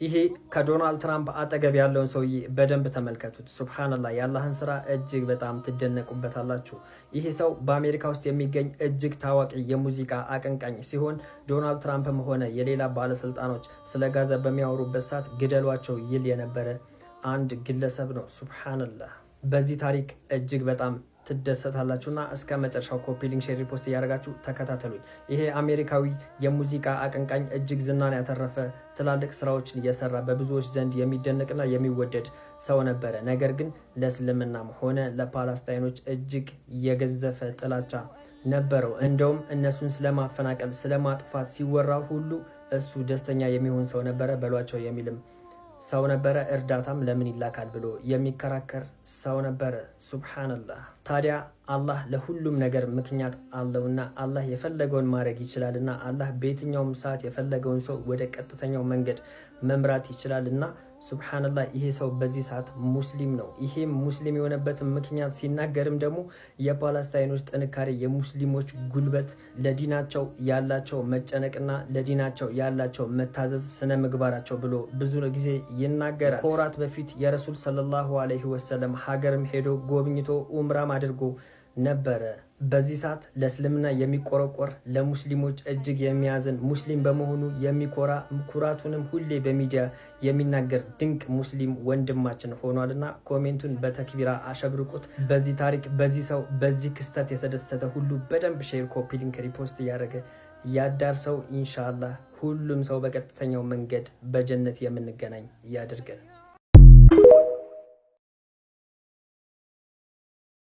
ይሄ ከዶናልድ ትራምፕ አጠገብ ያለውን ሰውዬ በደንብ ተመልከቱት። ሱብሃንአላህ የአላህን ስራ እጅግ በጣም ትደነቁበታላችሁ። ይሄ ሰው በአሜሪካ ውስጥ የሚገኝ እጅግ ታዋቂ የሙዚቃ አቀንቃኝ ሲሆን ዶናልድ ትራምፕም ሆነ የሌላ ባለስልጣኖች ስለ ጋዛ በሚያወሩበት ሰዓት ግደሏቸው ይል የነበረ አንድ ግለሰብ ነው። ሱብሃንአላህ በዚህ ታሪክ እጅግ በጣም ትደሰታላችሁና እስከ መጨረሻው ኮፒ ሊንክ ሼር ሪፖስት እያደረጋችሁ ተከታተሉኝ። ይሄ አሜሪካዊ የሙዚቃ አቀንቃኝ እጅግ ዝናን ያተረፈ ትላልቅ ስራዎችን እየሰራ በብዙዎች ዘንድ የሚደነቅና የሚወደድ ሰው ነበረ። ነገር ግን ለእስልምናም ሆነ ለፓለስታይኖች እጅግ የገዘፈ ጥላቻ ነበረው። እንደውም እነሱን ስለማፈናቀል ስለማጥፋት ሲወራ ሁሉ እሱ ደስተኛ የሚሆን ሰው ነበረ በሏቸው የሚልም ሰው ነበረ። እርዳታም ለምን ይላካል ብሎ የሚከራከር ሰው ነበረ። ሱብሃንአላህ ታዲያ አላህ ለሁሉም ነገር ምክንያት አለውና አላህ የፈለገውን ማድረግ ይችላልና አላህ በየትኛውም ሰዓት የፈለገውን ሰው ወደ ቀጥተኛው መንገድ መምራት ይችላልና ሱብሃንአላህ ይሄ ሰው በዚህ ሰዓት ሙስሊም ነው። ይሄ ሙስሊም የሆነበትን ምክንያት ሲናገርም ደግሞ የፓለስታይኖች ጥንካሬ፣ የሙስሊሞች ጉልበት፣ ለዲናቸው ያላቸው መጨነቅና ለዲናቸው ያላቸው መታዘዝ፣ ስነ ምግባራቸው ብሎ ብዙ ጊዜ ይናገራል። ከወራት በፊት የረሱል ሰለላሁ ዐለይሂ ወሰለም ሀገርም ሄዶ ጎብኝቶ ኡምራም አድርጎ ነበረ። በዚህ ሰዓት ለእስልምና የሚቆረቆር ለሙስሊሞች እጅግ የሚያዝን ሙስሊም በመሆኑ የሚኮራ ኩራቱንም ሁሌ በሚዲያ የሚናገር ድንቅ ሙስሊም ወንድማችን ሆኗልና ኮሜንቱን በተክቢራ አሸብርቁት። በዚህ ታሪክ፣ በዚህ ሰው፣ በዚህ ክስተት የተደሰተ ሁሉ በደንብ ሼር፣ ኮፒ ሊንክ፣ ሪፖስት እያደረገ ያዳርሰው። ኢንሻአላህ ሁሉም ሰው በቀጥተኛው መንገድ በጀነት የምንገናኝ ያድርገን።